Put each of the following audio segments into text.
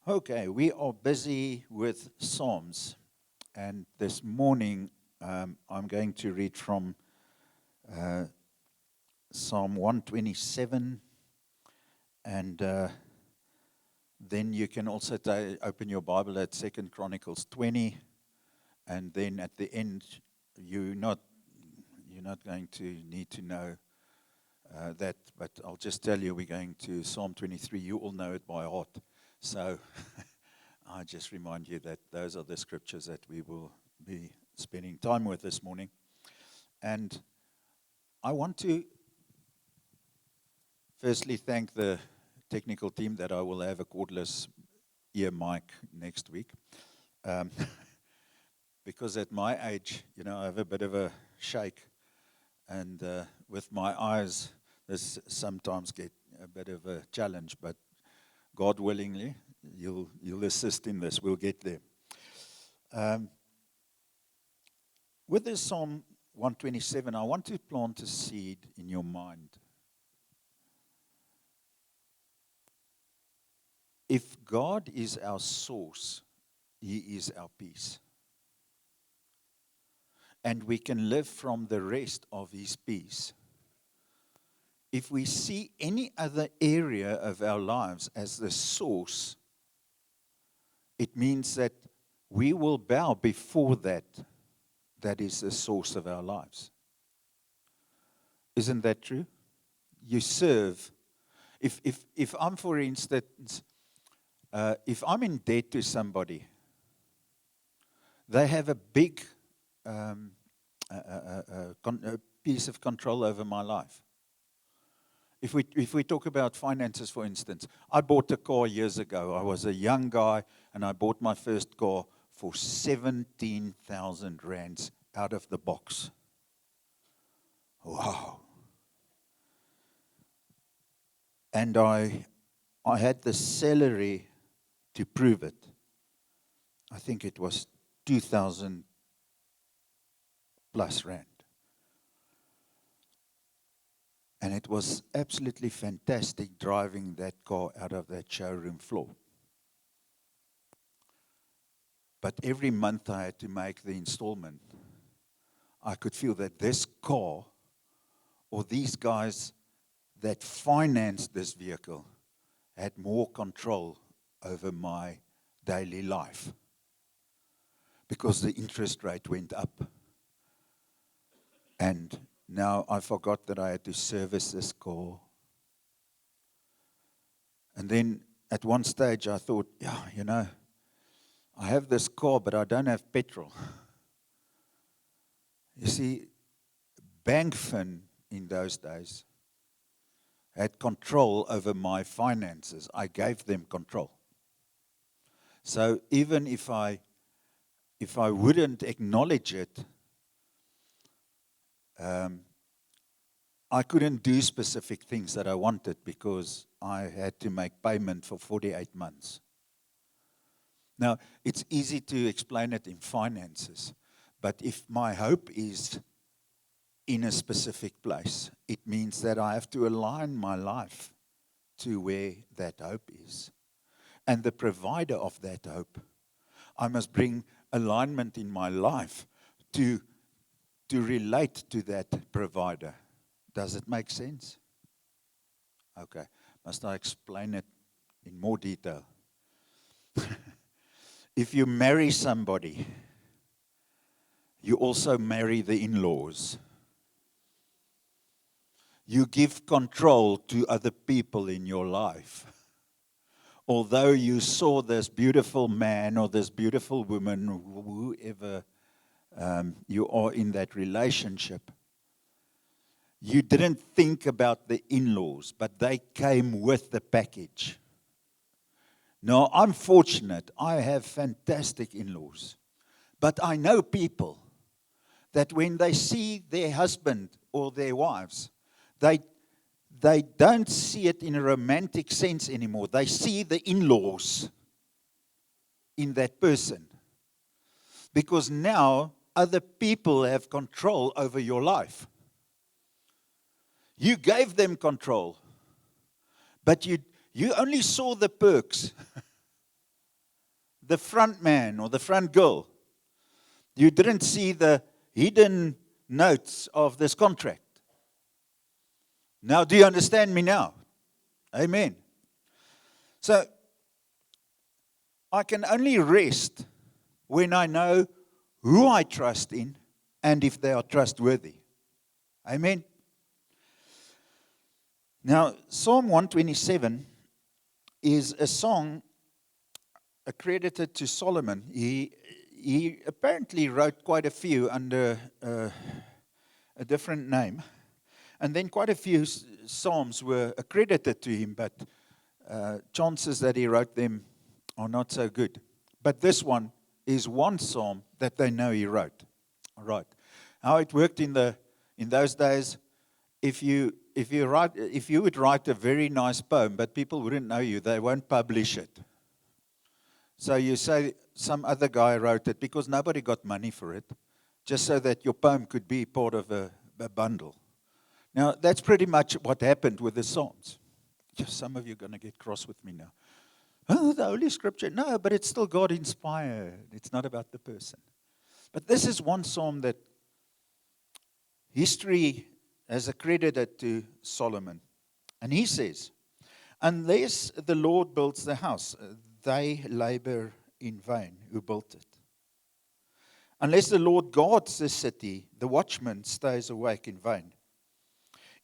Okay, we are busy with Psalms, and this morning I'm going to read from uh, Psalm 127, and then you can also open your Bible at 2 Chronicles 20, and then at the end you're not going to need to know that, but I'll just tell you we're going to Psalm 23. You all know it by heart, so I just remind you that those are the scriptures that we will be spending time with this morning. And I want to firstly thank the technical team that I will have a cordless ear mic next week. Um, because at my age, I have a bit of a shake. And with my eyes, this sometimes get a bit of a challenge. But God willingly, you'll assist in this. We'll get there. With this Psalm 127, I want to plant a seed in your mind. If God is our source, He is our peace. And we can live from the rest of His peace. If we see any other area of our lives as the source, it means that we will bow before that is the source of our lives. Isn't that true? You serve. If I'm, for instance, if I'm in debt to somebody, they have a big a piece of control over my life. If we talk about finances, for instance, I bought a car years ago. I was a young guy, and I bought my first car for 17,000 rands out of the box. Wow. And I had the salary to prove it. I think it was 2,000 plus rand. And it was absolutely fantastic driving that car out of that showroom floor. But every month I had to make the installment. I could feel that this car, or these guys that financed this vehicle, had more control over my daily life. Because the interest rate went up. And now I forgot that I had to service this car. And then at one stage I thought, I have this car, but I don't have petrol. You see, Bankfin in those days had control over my finances. I gave them control. So even if I wouldn't acknowledge it, I couldn't do specific things that I wanted because I had to make payment for 48 months. Now, it's easy to explain it in finances, but if my hope is in a specific place, it means that I have to align my life to where that hope is. And the provider of that hope, I must bring alignment in my life to relate to that provider. Does it make sense? Okay. Must I explain it in more detail? If you marry somebody, you also marry the in-laws. You give control to other people in your life. Although you saw this beautiful man or this beautiful woman, whoever you are in that relationship, you didn't think about the in-laws, but they came with the package. Now, I'm fortunate. I have fantastic in-laws. But I know people that when they see their husband or their wives, they don't see it in a romantic sense anymore. They see the in-laws in that person. Because now other people have control over your life. You gave them control, but you only saw the perks. the front man or the front girl. You didn't see the hidden notes of this contract. Now, do you understand me now? Amen. So, I can only rest when I know who I trust in and if they are trustworthy. Amen. Now, Psalm 127 is a song accredited to Solomon. He apparently wrote quite a few under a different name. And then quite a few psalms were accredited to him, but chances that he wrote them are not so good. But this one is one psalm that they know he wrote. All right. How it worked in those days, if you would write a very nice poem, but people wouldn't know you, they won't publish it. So you say some other guy wrote it because nobody got money for it, just so that your poem could be part of a bundle. Now, that's pretty much what happened with the Psalms. Just some of you are going to get cross with me now. Oh, the Holy Scripture. No, but it's still God-inspired. It's not about the person. But this is one psalm that history has accredited to Solomon. And he says, unless the Lord builds the house, they labor in vain who built it. Unless the Lord guards the city, the watchman stays awake in vain.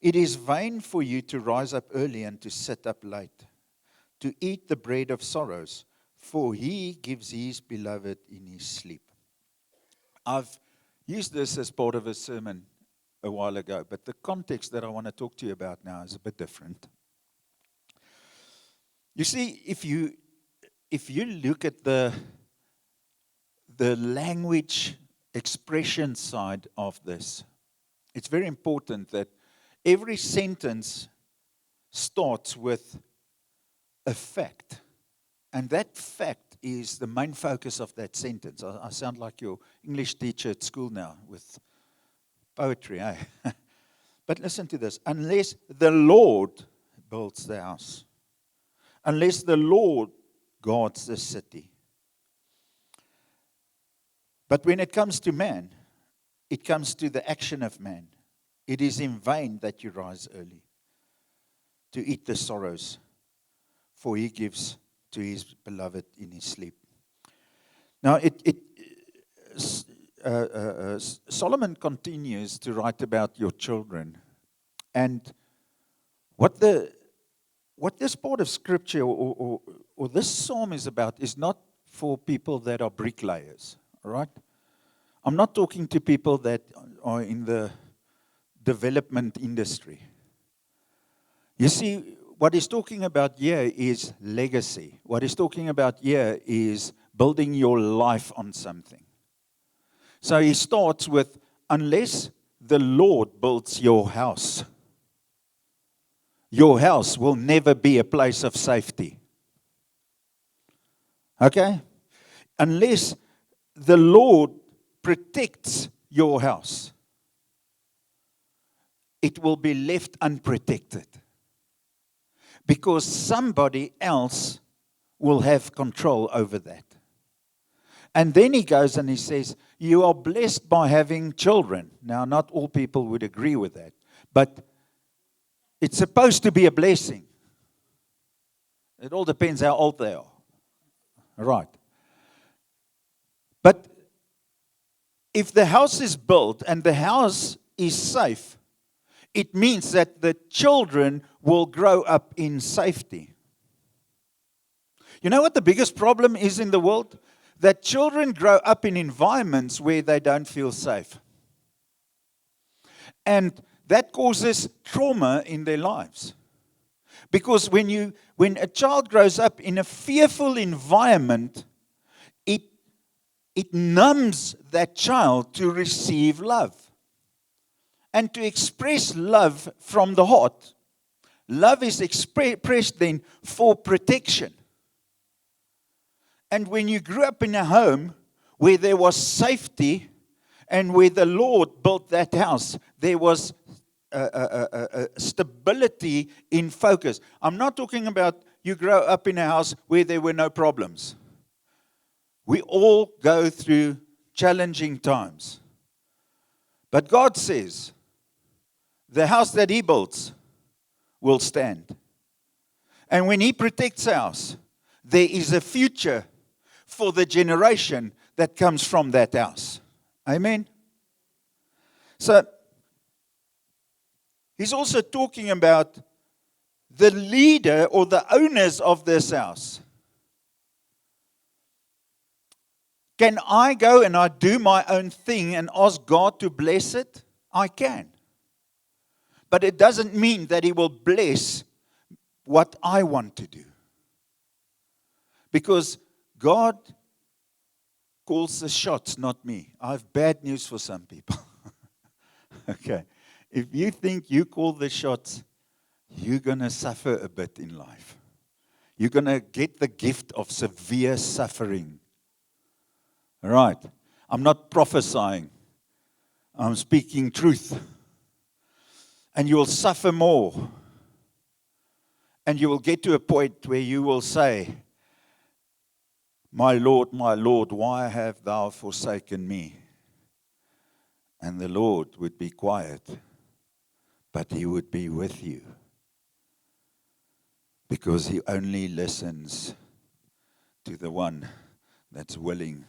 It is vain for you to rise up early and to sit up late, to eat the bread of sorrows, for he gives his beloved in his sleep. I've used this as part of a sermon a while ago, but the context that I want to talk to you about now is a bit different. You see, if you look at the language expression side of this, it's very important that every sentence starts with a fact. And that fact is the main focus of that sentence. I sound like your English teacher at school now with poetry, eh? But listen to this. Unless the Lord builds the house, unless the Lord guards the city. But when it comes to man, it comes to the action of man. It is in vain that you rise early to eat the sorrows, for he gives to his beloved in his sleep. Now, Solomon continues to write about your children. And what this part of Scripture or this psalm is about is not for people that are bricklayers, all right? I'm not talking to people that are in the development industry. You see, what he's talking about here is legacy. What he's talking about here is building your life on something. So he starts with, unless the Lord builds your house will never be a place of safety. Okay? Unless the Lord protects your house, it will be left unprotected. Because somebody else will have control over that. And then he goes and he says, you are blessed by having children. Now, not all people would agree with that. But it's supposed to be a blessing. It all depends how old they are. Right. But if the house is built and the house is safe, it means that the children will grow up in safety. You know what the biggest problem is in the world? That children grow up in environments where they don't feel safe. And that causes trauma in their lives. Because when a child grows up in a fearful environment, it numbs that child to receive love. And to express love from the heart. Love is expressed then for protection. And when you grew up in a home where there was safety and where the Lord built that house, there was stability in focus. I'm not talking about you grow up in a house where there were no problems. We all go through challenging times. But God says, the house that He builds will stand. And when He protects ours, there is a future for the generation that comes from that house. Amen? So, He's also talking about the leader or the owners of this house. Can I go and I do my own thing and ask God to bless it? I can. But it doesn't mean that He will bless what I want to do. Because God calls the shots, not me. I have bad news for some people. Okay. If you think you call the shots, you're going to suffer a bit in life. You're going to get the gift of severe suffering. Right. I'm not prophesying. I'm speaking truth. And you will suffer more. And you will get to a point where you will say, my Lord, why have thou forsaken me? And the Lord would be quiet, but He would be with you. Because He only listens to the one that's willing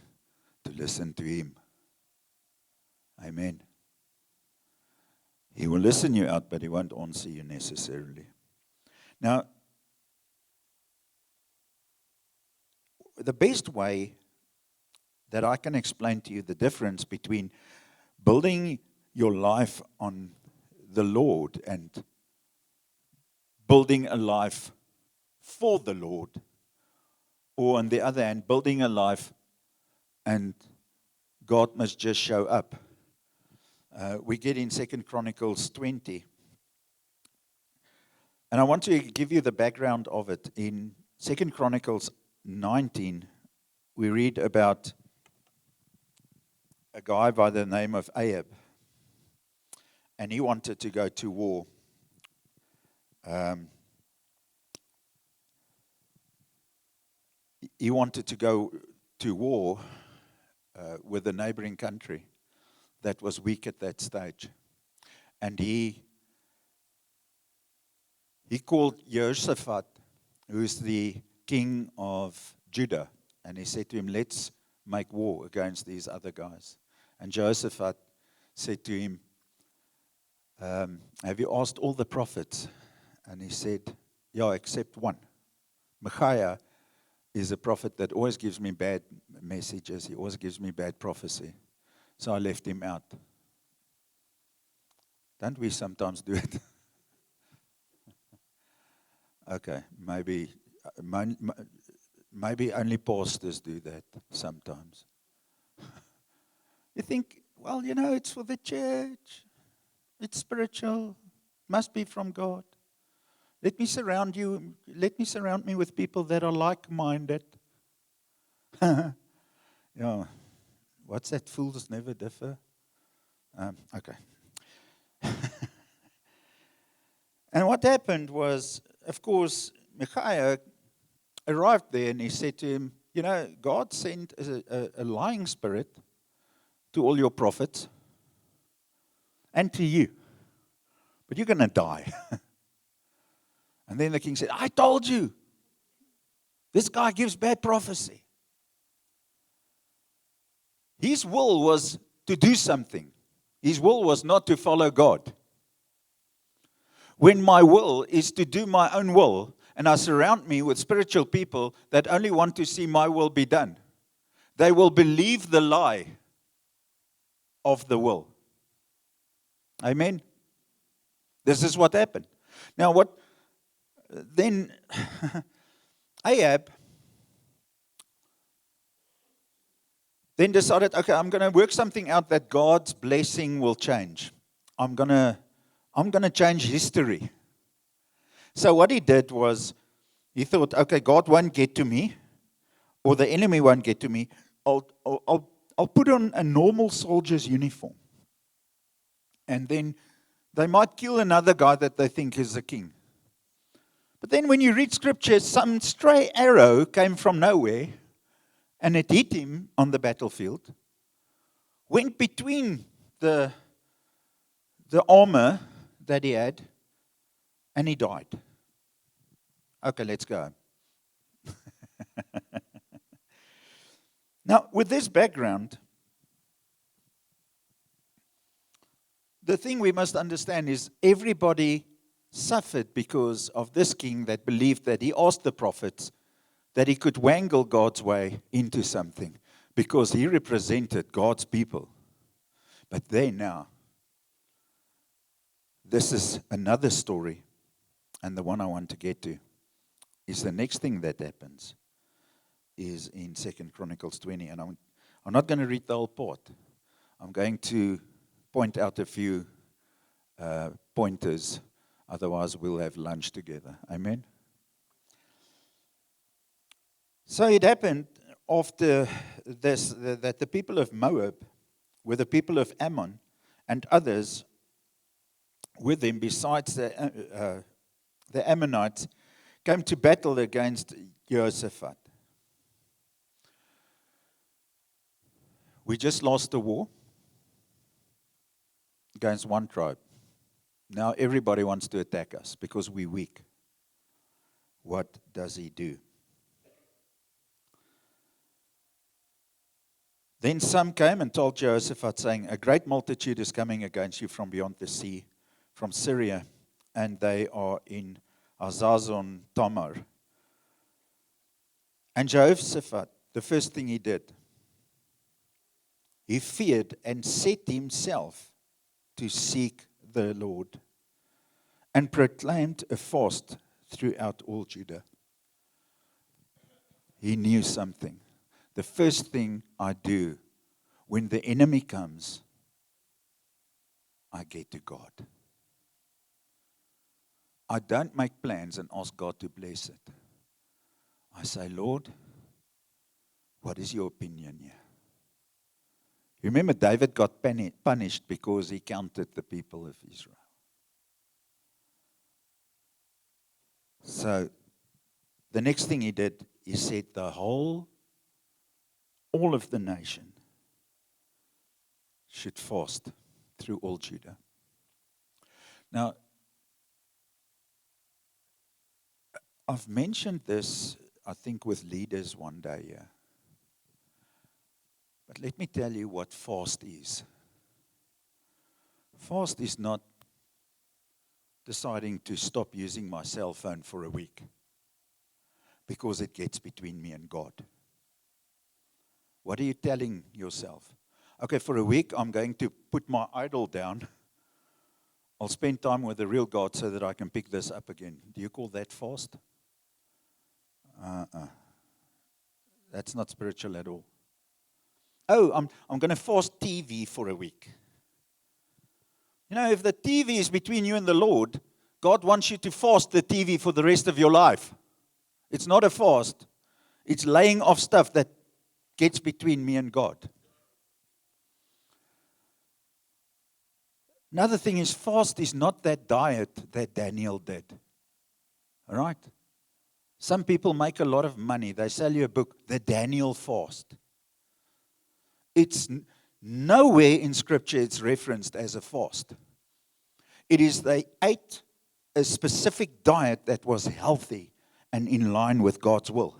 to listen to Him. Amen. He will listen you out, but He won't answer you necessarily. Now, the best way that I can explain to you the difference between building your life on the Lord and building a life for the Lord, or on the other hand, building a life and God must just show up. We get in 2 Chronicles 20. And I want to give you the background of it. In 2 Chronicles 19, we read about a guy by the name of Ahab. And he wanted to go to war. He wanted to go to war with a neighboring country that was weak at that stage. And he called Jehoshaphat, who is the king of Judah, and he said to him, let's make war against these other guys. And Jehoshaphat said to him, have you asked all the prophets? And he said, yeah, except one. Micaiah is a prophet that always gives me bad messages. He always gives me bad prophecy. So I left him out. Don't we sometimes do it? Okay, maybe only pastors do that sometimes. You think, well, it's for the church. It's spiritual. Must be from God. Let me surround me with people that are like-minded. Yeah. What's that? Fools never differ. Okay. And what happened was, of course, Micaiah arrived there and he said to him, God sent a lying spirit to all your prophets and to you. But you're going to die. And then the king said, I told you. This guy gives bad prophecy. His will was to do something. His will was not to follow God. When my will is to do my own will, and I surround me with spiritual people that only want to see my will be done, they will believe the lie of the will. Amen? This is what happened. Now, then Ahab then decided, okay, I'm going to work something out that God's blessing will change. I'm going to change history. So what he did was, he thought, okay, God won't get to me, or the enemy won't get to me. I'll put on a normal soldier's uniform. And then they might kill another guy that they think is the king. But then when you read scripture, some stray arrow came from nowhere and it hit him on the battlefield, went between the armor that he had, and he died. Okay, let's go. Now, with this background, the thing we must understand is everybody suffered because of this king that believed that he asked the prophets that he could wangle God's way into something because he represented God's people. But now, this is another story, and the one I want to get to is the next thing that happens is in 2 Chronicles 20. And I'm not going to read the whole part. I'm going to point out a few pointers. Otherwise, we'll have lunch together. Amen? So it happened after this that the people of Moab were the people of Ammon and others with them besides the Ammonites came to battle against Jehoshaphat. We just lost the war against one tribe. Now everybody wants to attack us because we're weak. What does he do? Then some came and told Jehoshaphat, saying, a great multitude is coming against you from beyond the sea, from Syria, and they are in Hazazon Tamar. And Jehoshaphat, the first thing he did, he feared and set himself to seek the Lord and proclaimed a fast throughout all Judah. He knew something. The first thing I do when the enemy comes, I get to God. I don't make plans and ask God to bless it. I say, Lord, what is your opinion here? You remember David got punished because he counted the people of Israel. So the next thing he did, he said all of the nation should fast through all Judah. Now, I've mentioned this, I think, with leaders one day here. But let me tell you what fast is. Fast is not deciding to stop using my cell phone for a week because it gets between me and God. What are you telling yourself? Okay, for a week, I'm going to put my idol down. I'll spend time with the real God so that I can pick this up again. Do you call that fast? That's not spiritual at all. Oh, I'm going to fast TV for a week. You know, if the TV is between you and the Lord, God wants you to fast the TV for the rest of your life. It's not a fast. It's laying off stuff that gets between me and God. Another thing is, fast is not that diet that Daniel did. All right? Some people make a lot of money. They sell you a book, The Daniel Fast. It's nowhere in Scripture it's referenced as a fast. It is they ate a specific diet that was healthy and in line with God's will.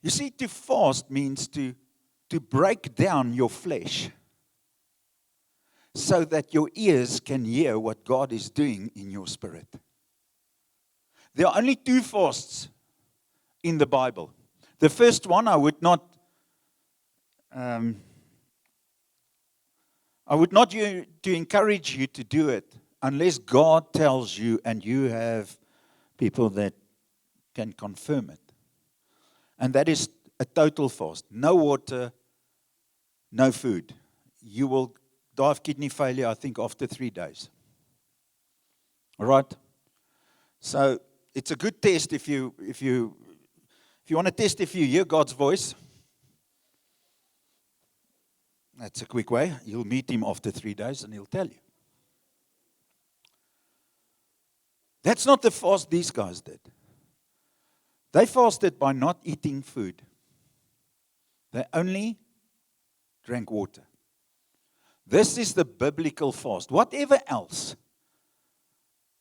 You see, to fast means to break down your flesh so that your ears can hear what God is doing in your spirit. There are only two fasts in the Bible. The first one, I would not to encourage you to do it unless God tells you and you have people that can confirm it. And that is a total fast. No water, no food. You will die of kidney failure, I think, after 3 days. All right? So it's a good test if you want to test if you hear God's voice. That's a quick way. You'll meet him after 3 days and he'll tell you. That's not the fast these guys did. They fasted by not eating food. They only drank water. This is the biblical fast. Whatever else,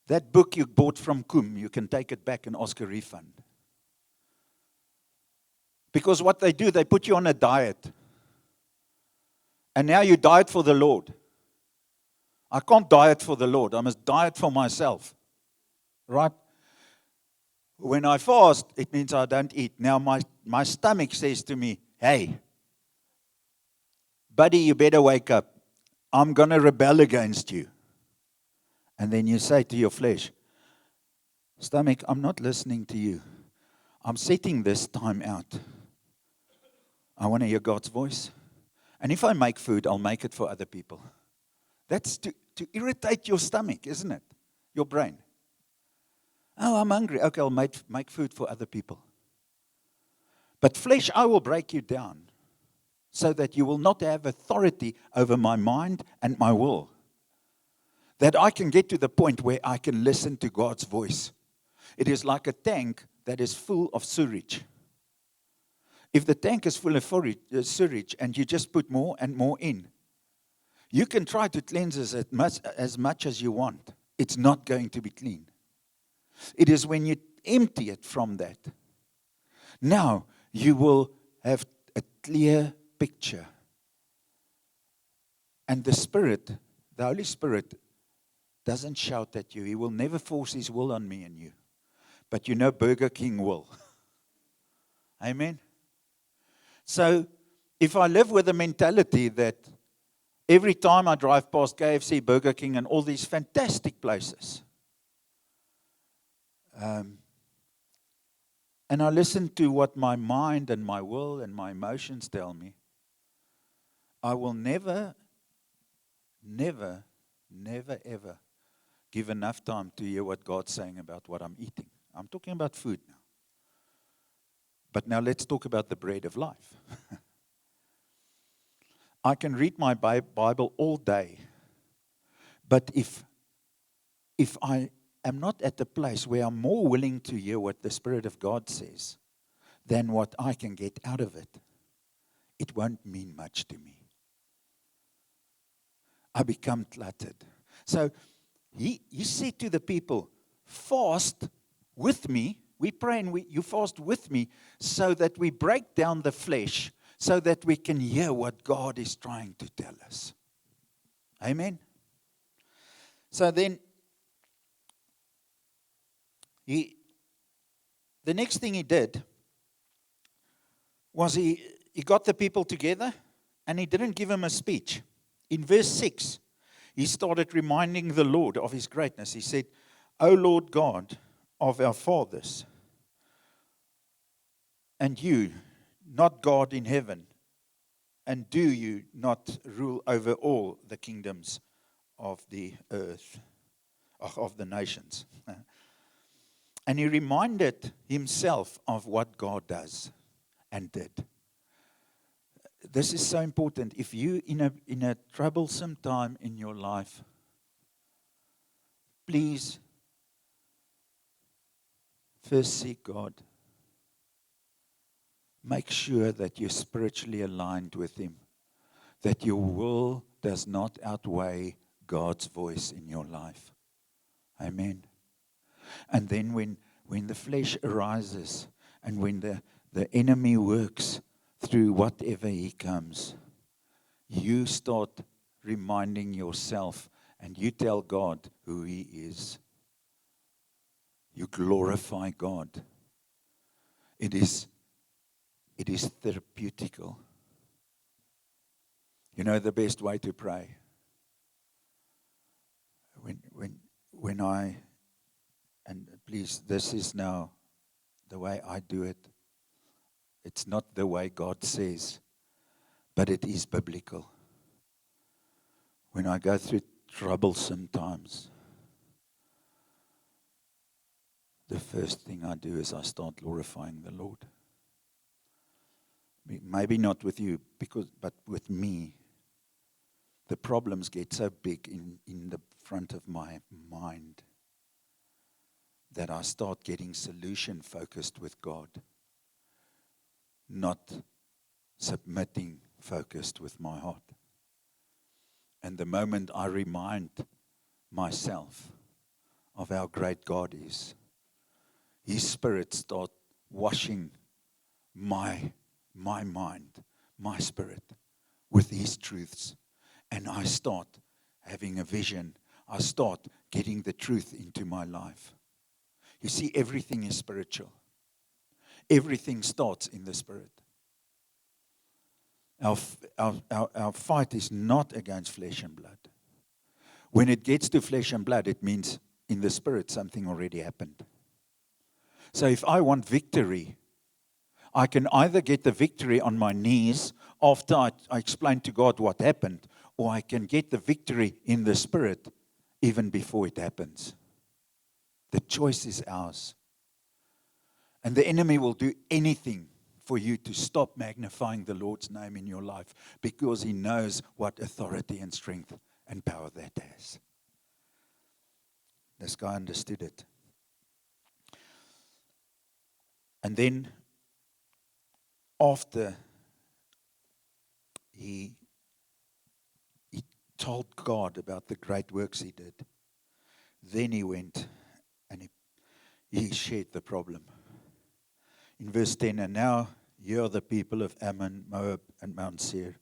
that book you bought from Kum, you can take it back and ask a refund. Because what they do, they put you on a diet. And now you diet for the Lord. I can't diet for the Lord. I must diet for myself. Right? When I fast, it means I don't eat. Now my stomach says to me, hey, buddy, you better wake up. I'm going to rebel against you. And then you say to your flesh, stomach, I'm not listening to you. I'm setting this time out. I want to hear God's voice. And if I make food, I'll make it for other people. That's to irritate your stomach, isn't it? Your brain. Oh, I'm hungry. Okay, I'll make food for other people. But flesh, I will break you down so that you will not have authority over my mind and my will. That I can get to the point where I can listen to God's voice. It is like a tank that is full of sewage. If the tank is full of sewage and you just put more and more in, you can try to cleanse it as much as you want. It's not going to be clean. It is when you empty it from that. Now you will have a clear picture. And the Spirit, the Holy Spirit, doesn't shout at you. He will never force His will on me and you. But you know Burger King will. Amen? So, if I live with the mentality that every time I drive past KFC, Burger King, and all these fantastic places, and I listen to what my mind and my will and my emotions tell me, I will never, ever give enough time to hear what God's saying about what I'm eating. I'm talking about food now. But now let's talk about the bread of life. I can read my Bible all day, but if I am not at the place where I'm more willing to hear what the Spirit of God says than what I can get out of it, it won't mean much to me. I become cluttered. So he said to the people, fast with me. We pray and you fast with me so that we break down the flesh so that we can hear what God is trying to tell us. Amen? So then, the next thing he did was he got the people together and he didn't give them a speech. In verse 6, he started reminding the Lord of His greatness. He said, O Lord God of our fathers, and you, not God in heaven, and do you not rule over all the kingdoms of the earth, of the nations? And he reminded himself of what God does and did. This is so important. If you in a troublesome time in your life, please first seek God. Make sure that you're spiritually aligned with Him, that your will does not outweigh God's voice in your life. Amen. And then when the flesh arises and when the enemy works through whatever he comes, you start reminding yourself and you tell God who He is. You glorify God. It is therapeutical. You know the best way to pray? When I, and please, this is now the way I do it. It's not the way God says, but it is biblical. When I go through troublesome times, the first thing I do is I start glorifying the Lord. Maybe not with you, but with me. The problems get so big in the front of my mind. that I start getting solution focused with God, not submitting focused with my heart. And the moment I remind myself of how great God is, His Spirit starts washing my mind, my spirit, with His truths. And I start having a vision. I start getting the truth into my life. You see, everything is spiritual. Everything starts in the Spirit. Our fight is not against flesh and blood. When it gets to flesh and blood, it means in the Spirit something already happened. So if I want victory, I can either get the victory on my knees after I explain to God what happened, or I can get the victory in the Spirit even before it happens. The choice is ours. And the enemy will do anything for you to stop magnifying the Lord's name in your life, because he knows what authority and strength and power that has. This guy understood it. And then after he told God about the great works he did, then he went and he shared the problem. In verse 10, and now ye are the people of Ammon, Moab, and Mount Seir,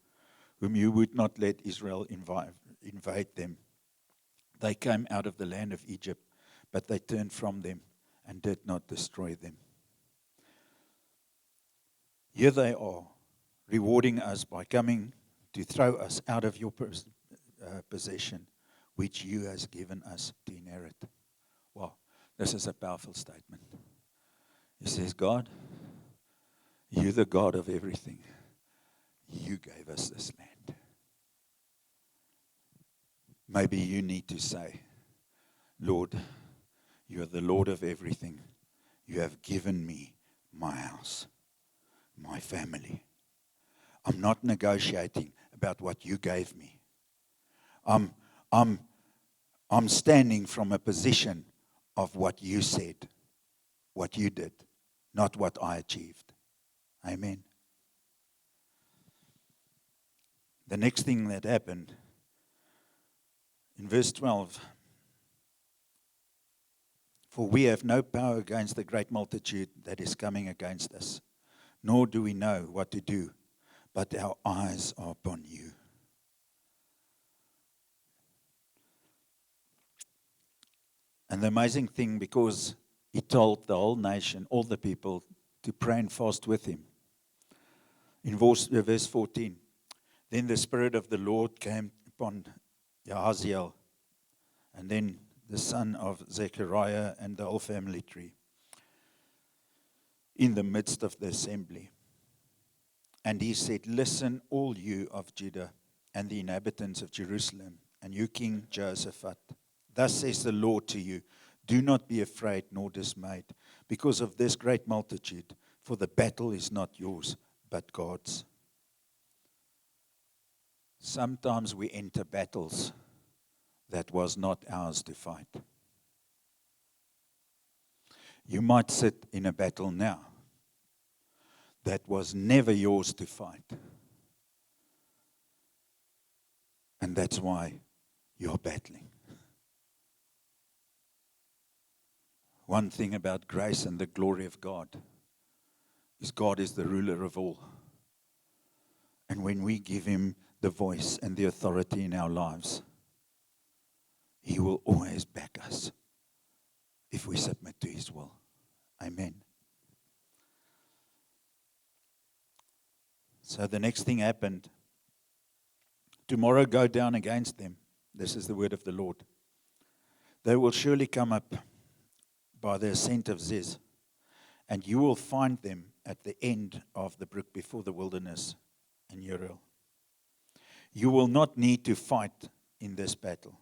whom you would not let Israel invade them. They came out of the land of Egypt, but they turned from them and did not destroy them. Here they are, rewarding us by coming to throw us out of your possession, which you has given us to inherit. Wow, this is a powerful statement. He says, God, you're the God of everything. You gave us this land. Maybe you need to say, Lord, you are the Lord of everything. You have given me my house, my family. I'm not negotiating about what you gave me. I'm standing from a position of what you said, what you did, not what I achieved. Amen. The next thing that happened, in verse 12, for we have no power against the great multitude that is coming against us, nor do we know what to do, but our eyes are upon you. And the amazing thing, because he told the whole nation, all the people, to pray and fast with him. In verse 14, then the Spirit of the Lord came upon Jahaziel, and then the son of Zechariah and the whole family tree, in the midst of the assembly. And he said, listen, all you of Judah and the inhabitants of Jerusalem, and you, King Jehoshaphat. Thus says the Lord to you, do not be afraid nor dismayed because of this great multitude, for the battle is not yours, but God's. Sometimes we enter battles that was not ours to fight. You might sit in a battle now that was never yours to fight. And that's why you're battling. One thing about grace and the glory of God is God is the ruler of all. And when we give him the voice and the authority in our lives, he will always back us if we submit to his will. Amen. So the next thing happened. Tomorrow go down against them. This is the word of the Lord. They will surely come up by the ascent of Ziz, and you will find them at the end of the brook before the wilderness in Uriel. You will not need to fight in this battle.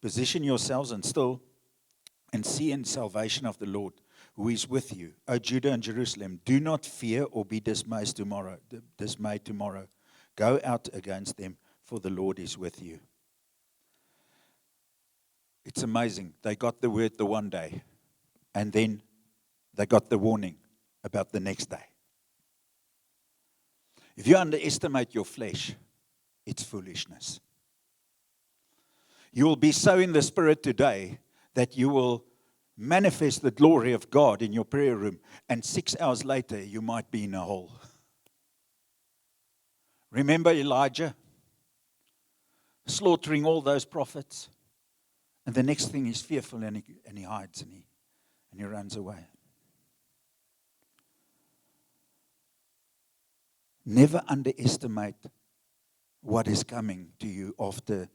Position yourselves and still and see in salvation of the Lord who is with you, O Judah and Jerusalem. Do not fear or be dismayed tomorrow. Go out against them, for the Lord is with you. It's amazing. They got the word the one day, and then they got the warning about the next day. If you underestimate your flesh, it's foolishness. You will be so in the Spirit today that you will manifest the glory of God in your prayer room, and 6 hours later, you might be in a hole. Remember Elijah slaughtering all those prophets? And the next thing, he's fearful, and he hides, and he runs away. Never underestimate what is coming to you after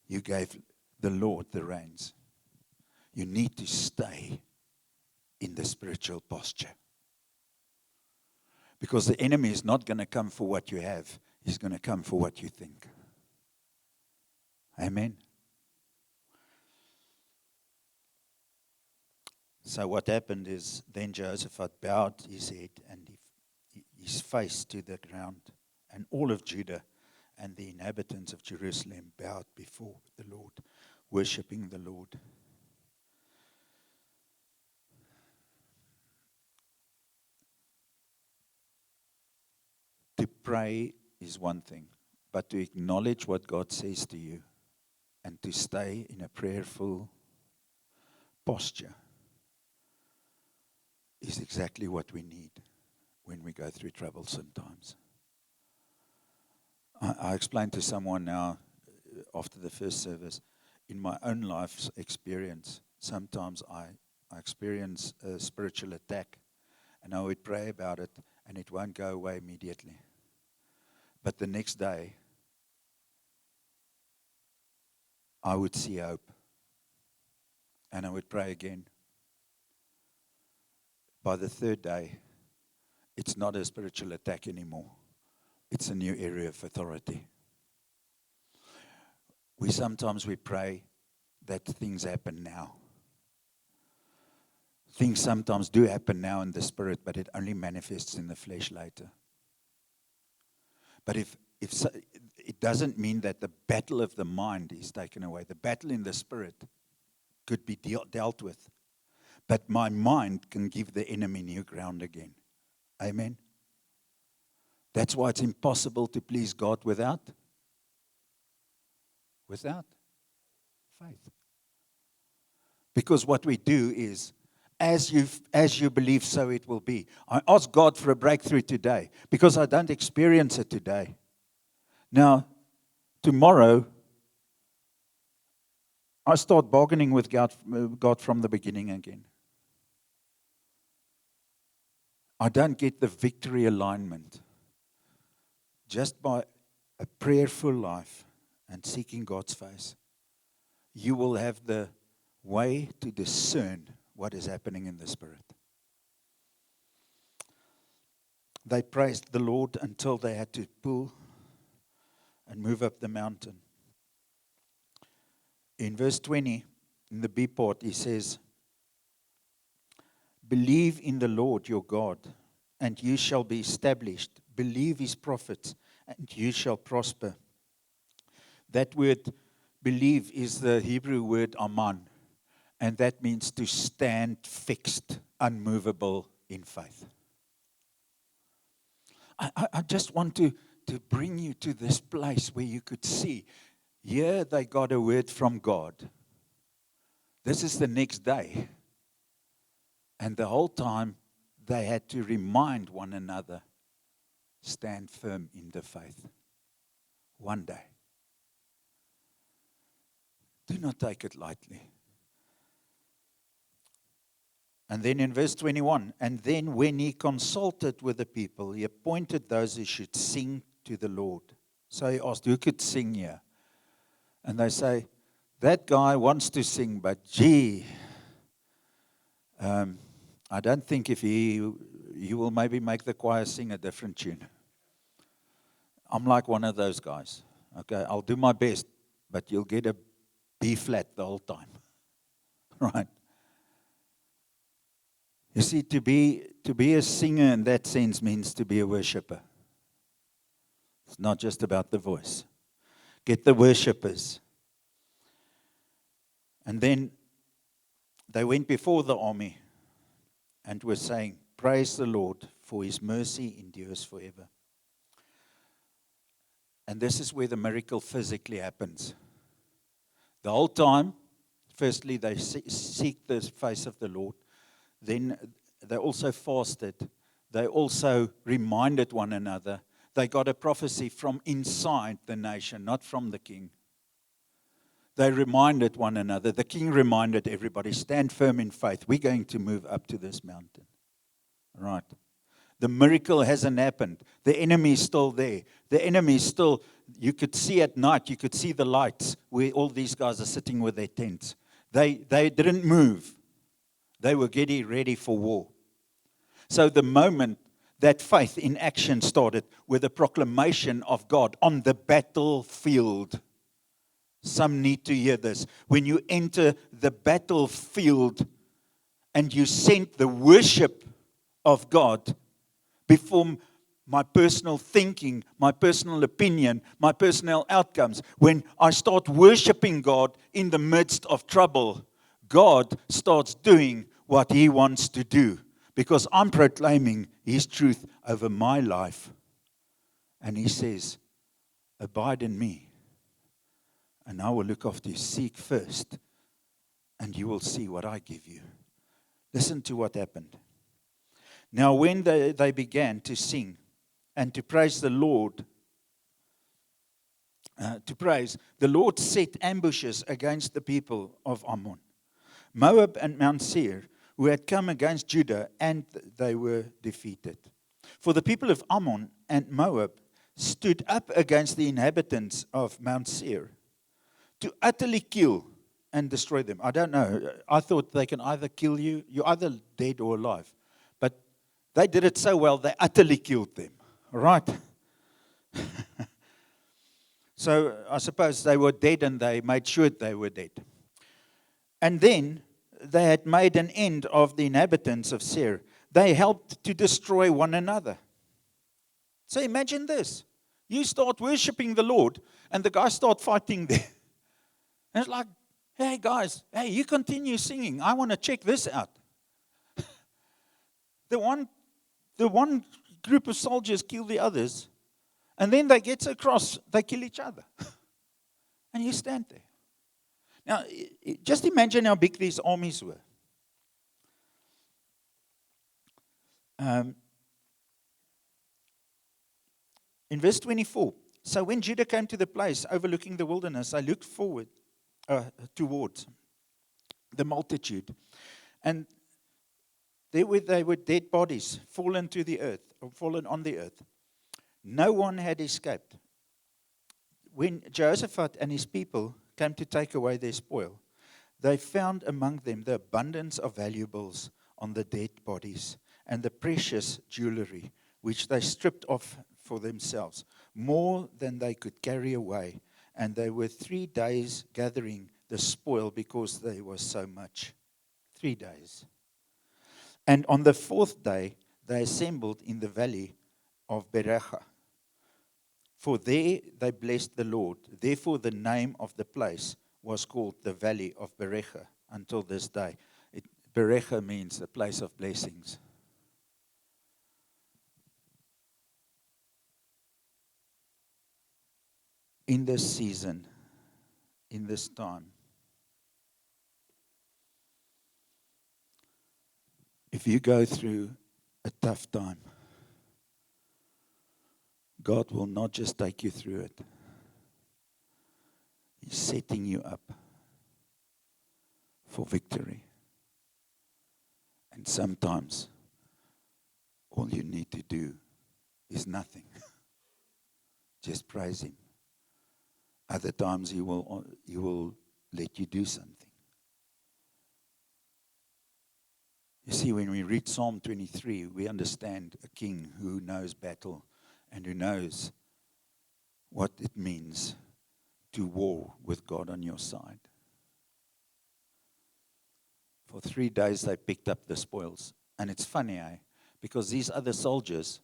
you gave the Lord the reins. You need to stay in the spiritual posture. Because the enemy is not going to come for what you have. He's going to come for what you think. Amen. So what happened is, then Jehoshaphat bowed his head and his face to the ground, and all of Judah and the inhabitants of Jerusalem bowed before the Lord, worshiping the Lord. To pray is one thing, but to acknowledge what God says to you and to stay in a prayerful posture is exactly what we need when we go through trouble sometimes. I explained to someone now after the first service, in my own life's experience, sometimes I experience a spiritual attack, and I would pray about it, and it won't go away immediately. But the next day, I would see hope, and I would pray again. By the third day, it's not a spiritual attack anymore. It's a new area of authority. Sometimes we pray that things happen now. Things sometimes do happen now in the spirit, but it only manifests in the flesh later. But if so, it doesn't mean that the battle of the mind is taken away. The battle in the spirit could be dealt with. But my mind can give the enemy new ground again. Amen. That's why it's impossible to please God without faith. Because what we do is, as you believe, so it will be. I ask God for a breakthrough today because I don't experience it today. Now, tomorrow, I start bargaining with God from the beginning again. I don't get the victory alignment. Just by a prayerful life and seeking God's face, you will have the way to discern what is happening in the Spirit. They praised the Lord until they had to pull and move up the mountain. In verse 20, in the B part, he says, "Believe in the Lord your God, and you shall be established. Believe his prophets, and you shall prosper." That word believe is the Hebrew word aman, and that means to stand fixed, unmovable in faith. I just want to bring you to this place where you could see, here they got a word from God. This is the next day. And the whole time they had to remind one another, stand firm in the faith. One day. Do not take it lightly. And then in verse 21, and then when he consulted with the people, he appointed those who should sing to the Lord. So he asked, who could sing here? And they say, that guy wants to sing, but gee, I don't think if he will maybe make the choir sing a different tune. I'm like one of those guys. Okay, I'll do my best, but you'll get a B flat the whole time. Right? You see, to be a singer in that sense means to be a worshiper. It's not just about the voice. Get the worshipers. And then they went before the army and were saying, "Praise the Lord, for his mercy endures forever." And this is where the miracle physically happens. The whole time, firstly, they seek the face of the Lord. Then they also fasted. They also reminded one another. They got a prophecy from inside the nation, not from the king. They reminded one another. The king reminded everybody, stand firm in faith. We're going to move up to this mountain. Right. The miracle hasn't happened. The enemy is still there. The enemy is still, you could see at night, you could see the lights where all these guys are sitting with their tents. They didn't move. They were getting ready for war. So the moment that faith in action started with the proclamation of God on the battlefield. Some need to hear this. When you enter the battlefield and you send the worship of God before my personal thinking, my personal opinion, my personal outcomes, when I start worshiping God in the midst of trouble, God starts doing what He wants to do because I'm proclaiming His truth over my life. And He says, abide in me. And I will look after you. Seek first, and you will see what I give you. Listen to what happened. Now, when they began to sing and to praise the Lord, the Lord set ambushes against the people of Ammon, Moab, and Mount Seir, who had come against Judah, and they were defeated. For the people of Ammon and Moab stood up against the inhabitants of Mount Seir, to utterly kill and destroy them. I don't know. I thought they can either kill you, you're either dead or alive. But they did it so well, they utterly killed them. Right? So I suppose they were dead and they made sure they were dead. And then they had made an end of the inhabitants of Seir. They helped to destroy one another. So imagine this. You start worshiping the Lord and the guys start fighting there. And it's like, hey guys, hey, you continue singing. I want to check this out. The one group of soldiers kill the others, and then they get across, they kill each other. And you stand there. Now, just imagine how big these armies were. In verse 24, so when Judah came to the place overlooking the wilderness, I looked forward towards the multitude. And there they were dead bodies fallen to the earth, or fallen on the earth. No one had escaped. When Jehoshaphat and his people came to take away their spoil, they found among them the abundance of valuables on the dead bodies and the precious jewelry, which they stripped off for themselves, more than they could carry away. And they were 3 days gathering the spoil because there was so much. 3 days. And on the 4th day, they assembled in the valley of Berachah. For there they blessed the Lord. Therefore the name of the place was called the valley of Berachah until this day. Berachah means the place of blessings. In this season, in this time, if you go through a tough time, God will not just take you through it. He's setting you up for victory. And sometimes all you need to do is nothing. Just praise Him. Other times He will let you do something. You see, when we read Psalm 23, we understand a king who knows battle and who knows what it means to war with God on your side. For 3 days they picked up the spoils. And it's funny, because these other soldiers,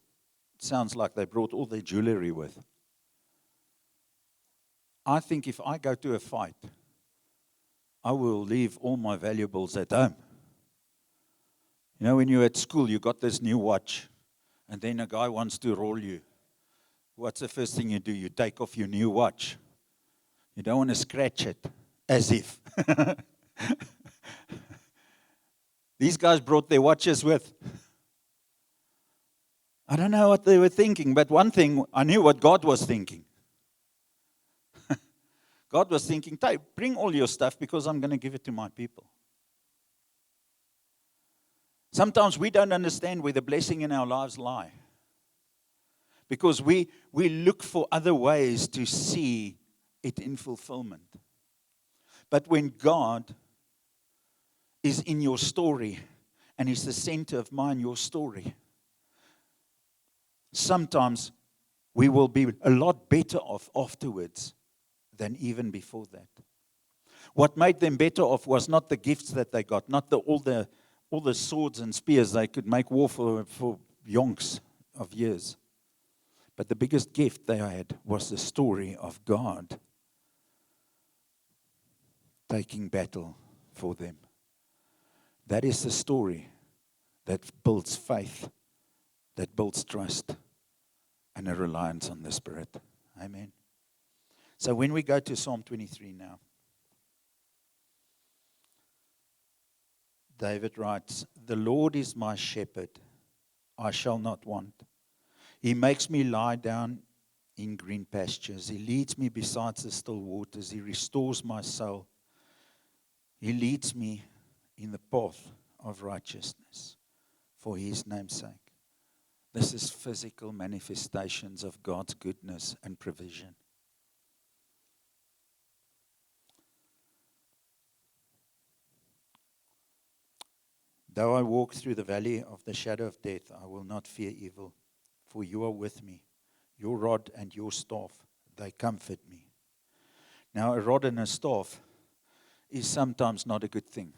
it sounds like they brought all their jewelry with. I think if I go to a fight I will leave all my valuables at home. You know, when you're at school, you got this new watch, and then a guy wants to roll you. What's the first thing you do? You take off your new watch. You don't want to scratch it, as if. These guys brought their watches with. I don't know what they were thinking, but one thing, I knew what God was thinking. God was thinking, bring all your stuff because I'm going to give it to my people. Sometimes we don't understand where the blessing in our lives lie. Because we look for other ways to see it in fulfillment. But when God is in your story and is the center of your story, sometimes we will be a lot better off afterwards than even before that. What made them better off was not the gifts that they got, not all the swords and spears they could make war for yonks of years. But the biggest gift they had was the story of God taking battle for them. That is the story that builds faith, that builds trust, and a reliance on the Spirit. Amen. So when we go to Psalm 23 now, David writes, "The Lord is my shepherd, I shall not want. He makes me lie down in green pastures. He leads me beside the still waters. He restores my soul. He leads me in the path of righteousness for His name's sake." This is physical manifestations of God's goodness and provision. Though I walk through the valley of the shadow of death, I will not fear evil, for you are with me. Your rod and your staff, they comfort me. Now, a rod and a staff is sometimes not a good thing.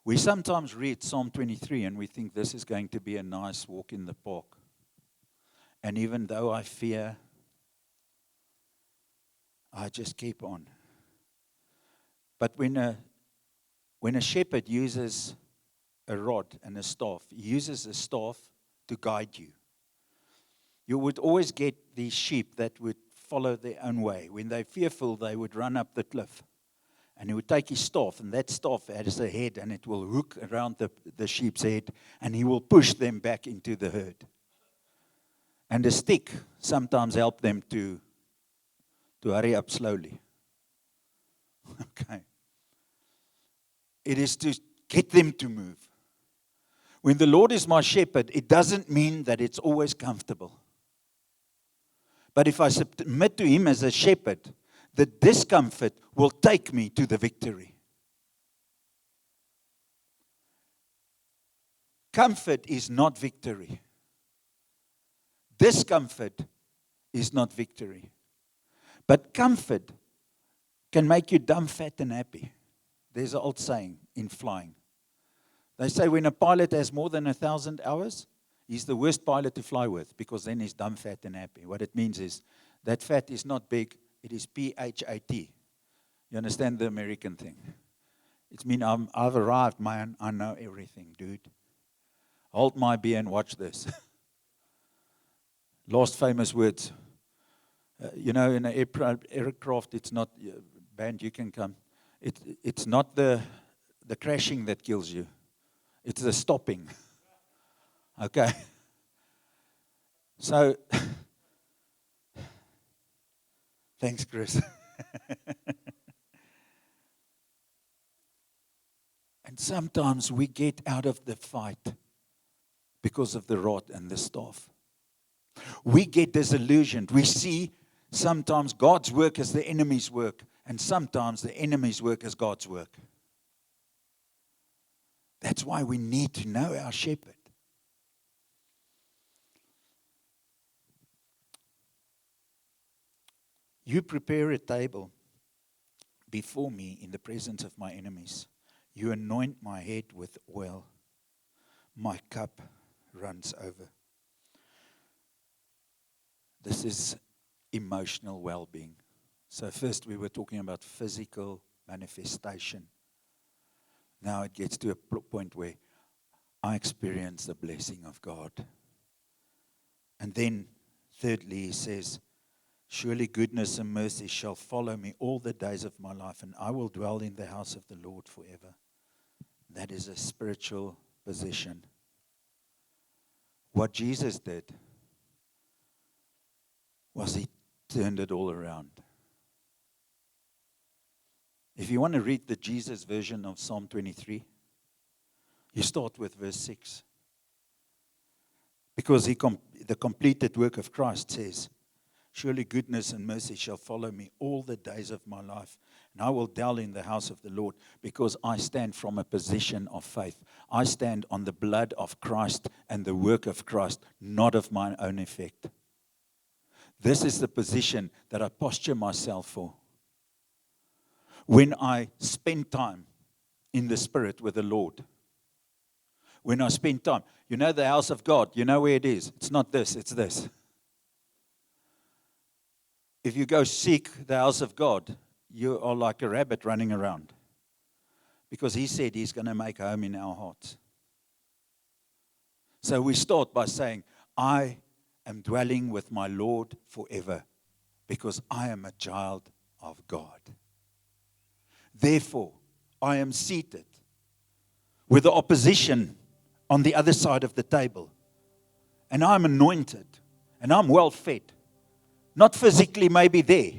We sometimes read Psalm 23 and we think this is going to be a nice walk in the park. And even though I fear, I just keep on. But when a shepherd uses a rod and a staff, he uses a staff to guide you. You would always get these sheep that would follow their own way. When they're fearful, they would run up the cliff. And he would take his staff, and that staff has a head, and it will hook around the sheep's head, and he will push them back into the herd. And a stick sometimes helps them to hurry up slowly. Okay. It is to get them to move. When the Lord is my shepherd, it doesn't mean that it's always comfortable. But if I submit to Him as a shepherd, the discomfort will take me to the victory. Comfort is not victory. Discomfort is not victory. But comfort can make you dumb, fat, and happy. There's an old saying in flying. They say when a pilot has more than 1,000 hours, he's the worst pilot to fly with because then he's dumb, fat, and happy. What it means is that fat is not big, it is P-H-A-T. You understand the American thing? It means I've arrived, man, I know everything, dude. Hold my beer and watch this. Last famous words. In an aircraft, it's not, band, you can come. It's not the crashing that kills you. It's the stopping. Okay. So, thanks, Chris. And sometimes we get out of the fight because of the rod and the staff. We get disillusioned. We see sometimes God's work as the enemy's work, and sometimes the enemy's work as God's work. That's why we need to know our shepherd. You prepare a table before me in the presence of my enemies. You anoint my head with oil. My cup runs over. This is emotional well-being. So first we were talking about physical manifestation. Now it gets to a point where I experience the blessing of God. And then thirdly he says, surely goodness and mercy shall follow me all the days of my life, and I will dwell in the house of the Lord forever. That is a spiritual position. What Jesus did was he turned it all around. If you want to read the Jesus version of Psalm 23, you start with verse 6. Because the completed work of Christ says, surely goodness and mercy shall follow me all the days of my life, and I will dwell in the house of the Lord, because I stand from a position of faith. I stand on the blood of Christ and the work of Christ, not of my own effect. This is the position that I posture myself for. When I spend time in the Spirit with the Lord, when I spend time, you know the house of God, you know where it is. It's not this, it's this. If you go seek the house of God, you are like a rabbit running around. Because he said he's going to make home in our hearts. So we start by saying, I am dwelling with my Lord forever, because I am a child of God. Therefore, I am seated with the opposition on the other side of the table. And I'm anointed. And I'm well fed. Not physically maybe there,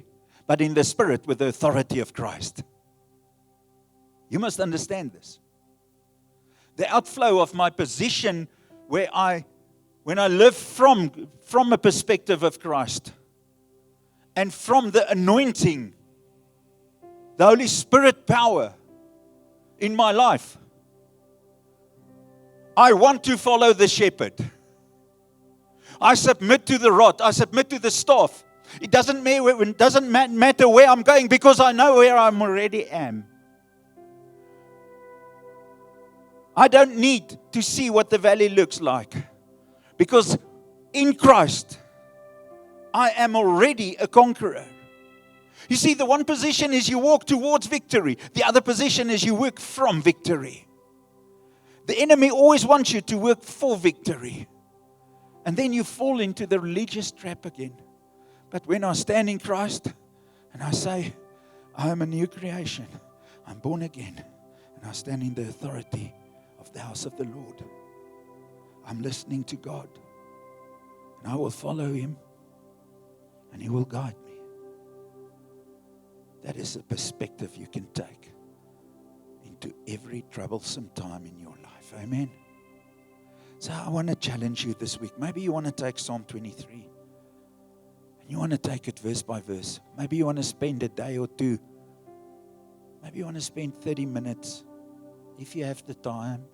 but in the spirit with the authority of Christ. You must understand this. The outflow of my position when I live from a perspective of Christ and from the anointing, the Holy Spirit power in my life. I want to follow the shepherd. I submit to the rod. I submit to the staff. It doesn't matter where I'm going, because I know where I already am. I don't need to see what the valley looks like, because in Christ, I am already a conqueror. You see, the one position is you walk towards victory. The other position is you work from victory. The enemy always wants you to work for victory. And then you fall into the religious trap again. But when I stand in Christ and I say, I am a new creation, I'm born again, and I stand in the authority of the house of the Lord, I'm listening to God, and I will follow Him, and He will guide me. That is a perspective you can take into every troublesome time in your life. Amen. So I want to challenge you this week. Maybe you want to take Psalm 23 and you want to take it verse by verse. Maybe you want to spend a day or two. Maybe you want to spend 30 minutes if you have the time.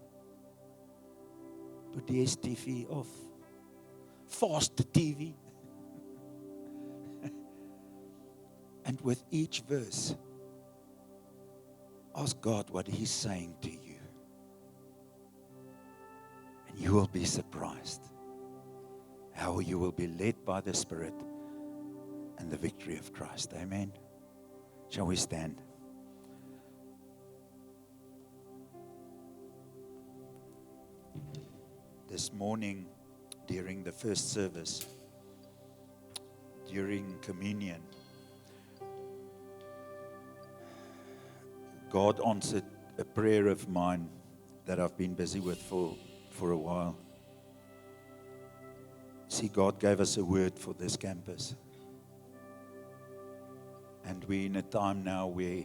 Put the DSTV off. Fast the TV. And with each verse, ask God what He's saying to you. And you will be surprised how you will be led by the Spirit and the victory of Christ. Amen. Shall we stand? This morning, during the first service, during communion, God answered a prayer of mine that I've been busy with for a while. See, God gave us a word for this campus. And we're in a time now where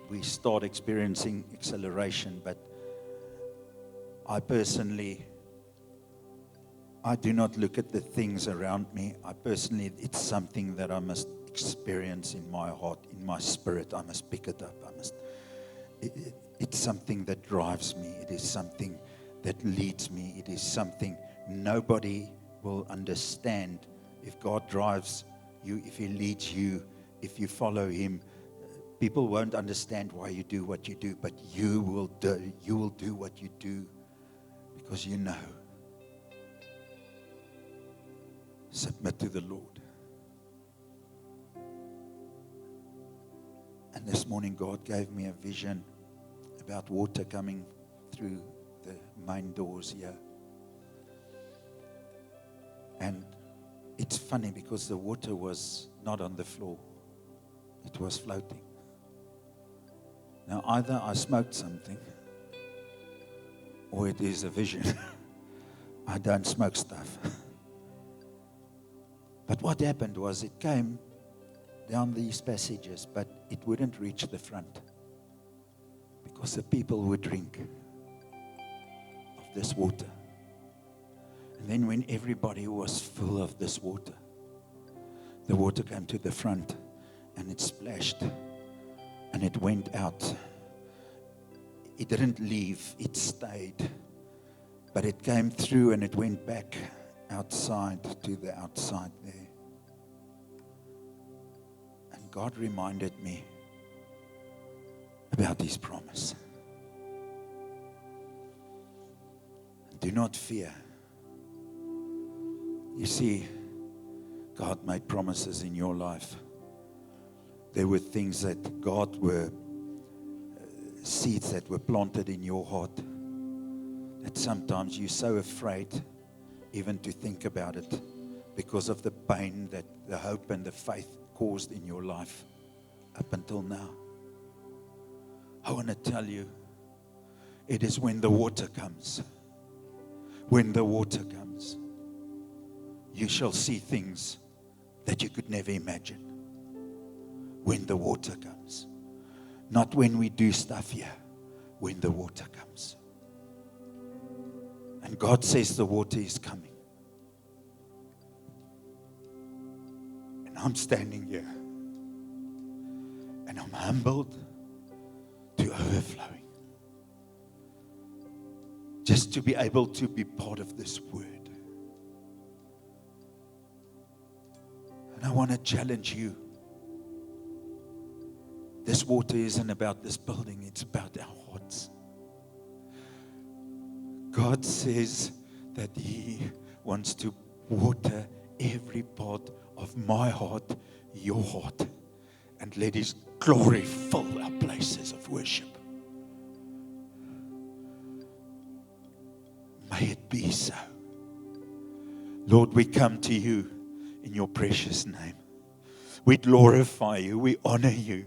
we start experiencing acceleration. But I personally, I do not look at the things around me. It's something that I must experience in my heart, in my spirit. I must pick it up. It's something that drives me. It is something that leads me. It is something nobody will understand if God drives you, if He leads you, if you follow Him. People won't understand why you do what you do, but you will do what you do because you know. Submit to the Lord. And this morning God gave me a vision about water coming through the main doors here. And it's funny because the water was not on the floor. It was floating. Now either I smoked something or it is a vision. I don't smoke stuff. But what happened was it came down these passages, but it wouldn't reach the front because the people would drink of this water. And then when everybody was full of this water, the water came to the front and it splashed and it went out. It didn't leave, it stayed. But it came through and it went back outside to the outside there. And God reminded me about His promise. Do not fear. You see, God made promises in your life. There were things that God were seeds that were planted in your heart that sometimes you're so afraid even to think about it because of the pain that the hope and the faith caused in your life up until now. I want to tell you, it is when the water comes, you shall see things that you could never imagine. When the water comes. Not when we do stuff here, when the water comes. And God says the water is coming. And I'm standing here. And I'm humbled to overflowing. Just to be able to be part of this word. And I want to challenge you. This water isn't about this building, it's about our hearts. God says that He wants to water every part of my heart, your heart, and let His glory fill our places of worship. May it be so. Lord, we come to you in your precious name. We glorify you, we honor you.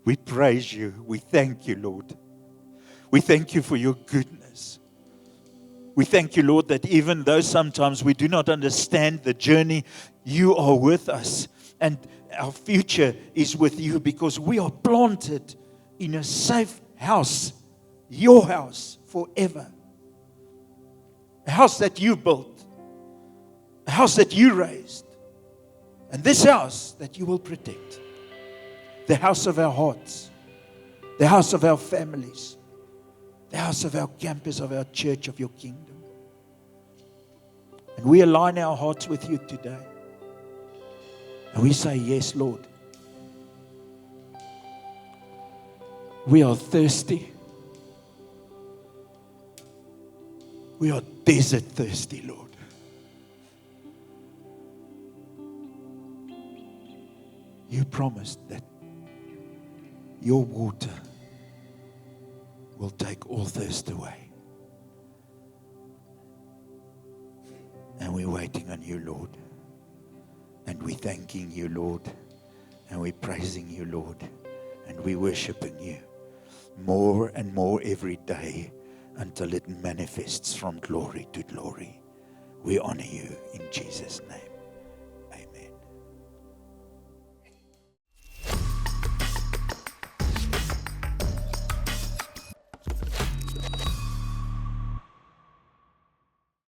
We praise you. We thank you, Lord. We thank you for your goodness. We thank you, Lord, that even though sometimes we do not understand the journey, you are with us. And our future is with you because we are planted in a safe house, your house forever. A house that you built, a house that you raised, and this house that you will protect. The house of our hearts, the house of our families, the house of our campus, of our church, of your kingdom. And we align our hearts with you today. And we say, yes, Lord. We are thirsty. We are desert thirsty, Lord. You promised that your water will take all thirst away. And we're waiting on you, Lord. And we're thanking you, Lord. And we're praising you, Lord. And we're worshiping you more and more every day until it manifests from glory to glory. We honor you in Jesus' name.